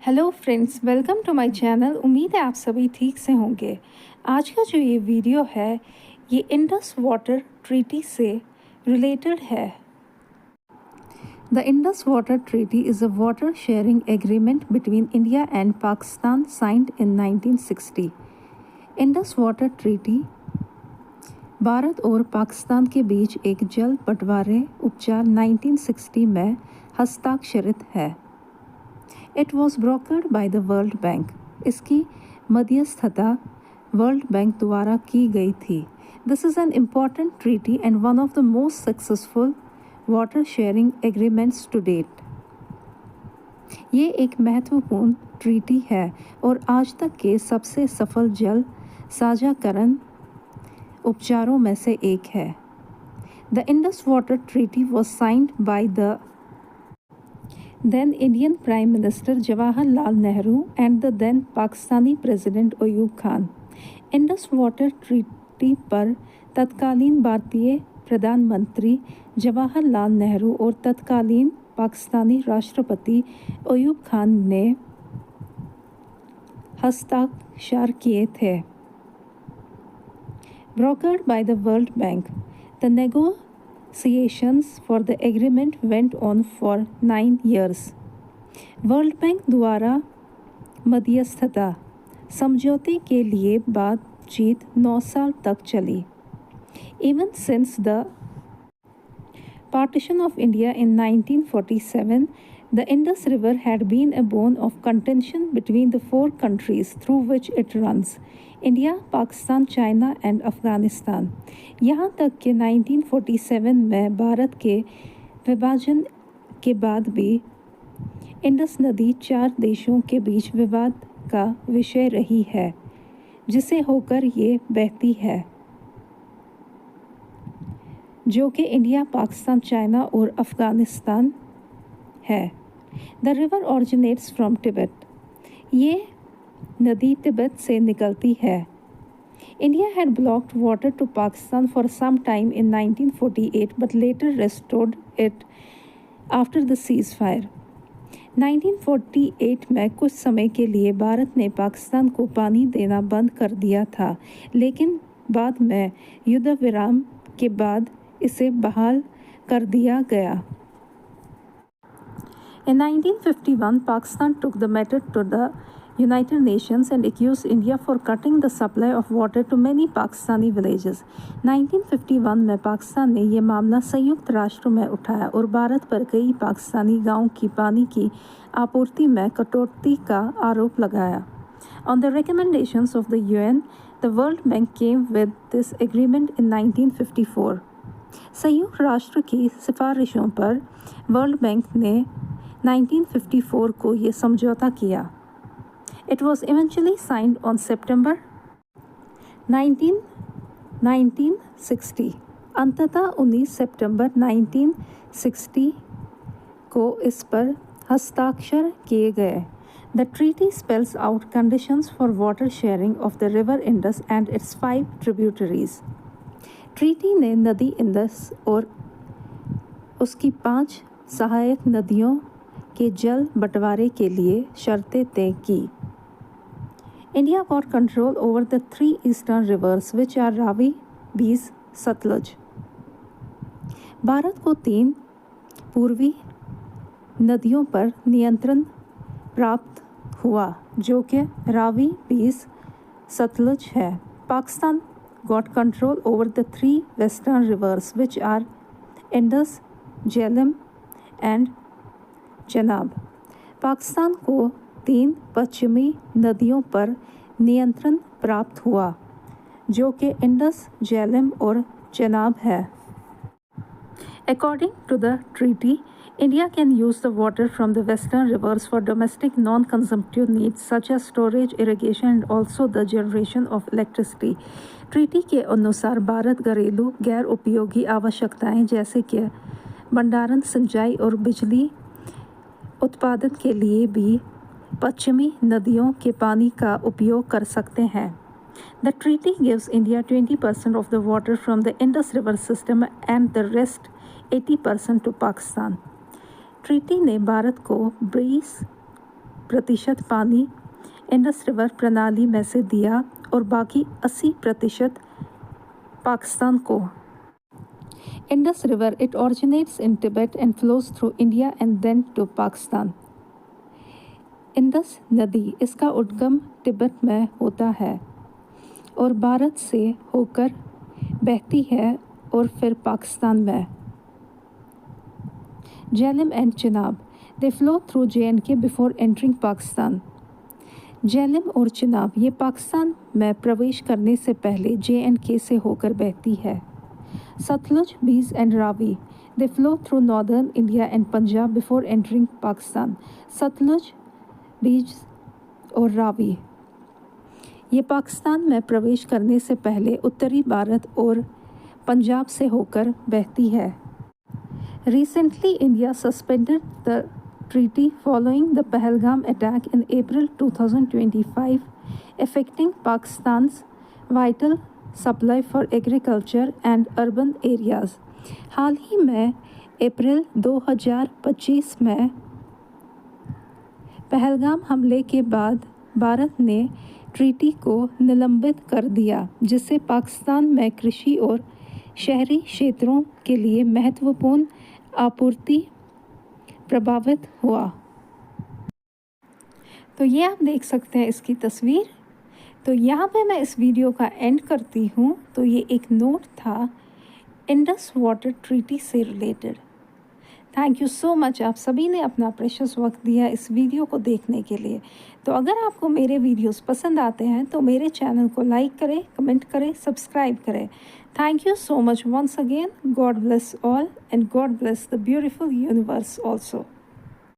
Hello friends, welcome to my channel. उम्मीद है आप सभी ठीक से होंगे। आज का जो ये वीडियो है ये इंडस वाटर ट्रीटी से रिलेटेड है। The Indus water treaty is a water sharing agreement between India and Pakistan signed in 1960। Indus water treaty Bharat और पाकिस्तान के बीच एक जल बंटवारे उपचार 1960 में हस्ताक्षरित है। It was brokered by the World Bank. इसकी मध्यस्थता वर्ल्ड बैंक द्वारा की गई थी। This is an important treaty and one of the most successful water sharing agreements to date. ये एक महत्वपूर्ण ट्रीटी है और आज तक के सबसे सफल जल साझाकरण उपचारों में से एक है। The Indus water treaty was signed by the then Indian Prime Minister Jawaharlal Nehru and the then Pakistani President Ayub Khan। Indus water treaty पर तत्कालीन भारतीय प्रधानमंत्री जवाहरलाल नेहरू और तत्कालीन पाकिस्तानी राष्ट्रपति अयूब खान ने हस्ताक्षर किए थे। Brokered by the World bank, the negotiations for the agreement went on for 9 years। World Bank द्वारा मध्यस्थता समझौते के लिए बातचीत 9 साल तक चली। Even since the partition of India in 1947, the Indus River had been a bone of contention between the four countries through which it runs: India, Pakistan, China and Afghanistan. यहाँ तक कि 1947 में भारत के विभाजन के बाद भी इंडस नदी 4 देशों के बीच विवाद का विषय रही है, जिसे होकर ये बहती है, जो कि इंडिया, पाकिस्तान, चाइना और अफ़गानिस्तान है। The river originates from Tibet. ये नदी तिब्बत से निकलती है। India had blocked water to Pakistan for some time in 1948 but later restored it after the ceasefire. 1948 में कुछ समय के लिए भारत ने पाकिस्तान को पानी देना बंद कर दिया था, लेकिन बाद में युद्ध विराम के बाद इसे बहाल कर दिया गया। In 1951, Pakistan took the matter to the United Nations and accused India for cutting the supply of water to many Pakistani villages। 1951 में पाकिस्तान ने यह मामला संयुक्त राष्ट्र में उठाया और भारत पर कई पाकिस्तानी गांवों की पानी की आपूर्ति में कटौती का आरोप लगाया। On the recommendations of the UN, the World Bank came with this agreement in 1954। संयुक्त राष्ट्र की सिफारिशों पर वर्ल्ड बैंक ने 1954 को ये समझौता किया। It was eventually signed on September 19, 1960। अंततः 19 सितंबर 1960 को इस पर हस्ताक्षर किए गए। The treaty spells out conditions for water sharing of the river Indus and its 5 tributaries। Treaty ने नदी इंडस और उसकी 5 सहायक नदियों के जल बंटवारे के लिए शर्तें तय की। India got control over the 3 eastern rivers which are Ravi, बीस, सतलुज। भारत को 3 पूर्वी नदियों पर नियंत्रण प्राप्त हुआ, जो कि रावी, बीस, सतलुज है। Pakistan got control over the 3 western rivers which are Indus, Jhelum and Chenab. Pakistan को 3 पश्चिमी नदियों पर नियंत्रण प्राप्त हुआ, जो कि इंडस, झेलम और चनाब है। According to the treaty, India can use the water from the western rivers for domestic non-consumptive needs such as storage, irrigation and also the generation of electricity। Treaty के अनुसार भारत घरेलू गैर उपयोगी आवश्यकताएं जैसे कि भंडारण, सिंचाई और बिजली उत्पादन के लिए भी पश्चिमी नदियों के पानी का उपयोग कर सकते हैं। The treaty gives India 20% of the water from the Indus river system and the rest 80% to Pakistan. Treaty ने भारत को 20% पानी इंडस रिवर प्रणाली में से दिया और बाकी 80% पाकिस्तान को। Indus River, it originates in Tibet and flows through India and then to Pakistan. Indus नदी, इसका उद्गम तिब्बत में होता है और भारत से होकर बहती है और फिर पाकिस्तान में। Jhelum and Chenab, they flow through JNK before entering Pakistan. Jhelum और चिनाब ये पाकिस्तान में प्रवेश करने से पहले JNK से होकर बहती है। Satluj, Beas and Ravi, they flow through northern India and Punjab before entering Pakistan. Satluj, Beas और रावी ये पाकिस्तान में प्रवेश करने से पहले उत्तरी भारत और पंजाब से होकर बहती है। Recently, India suspended the treaty following the Pahalgam attack in April 2025, affecting Pakistan's vital supply for agriculture and urban areas. हाल ही में अप्रैल 2025 में पहलगाम हमले के बाद भारत ने ट्रीटी को निलंबित कर दिया, जिससे पाकिस्तान में कृषि और शहरी क्षेत्रों के लिए महत्वपूर्ण आपूर्ति प्रभावित हुआ। तो ये आप देख सकते हैं इसकी तस्वीर। तो यहाँ पे मैं इस वीडियो का एंड करती हूँ। तो ये एक नोट था इंडस वाटर ट्रीटी से related. Thank you so much, आप सभी ने अपना प्रेशियस वक्त दिया इस वीडियो को देखने के लिए। तो अगर आपको मेरे वीडियोस पसंद आते हैं तो मेरे चैनल को लाइक करें, कमेंट करें, सब्सक्राइब करें। Thank you so much once again. God bless all and God bless the beautiful universe also.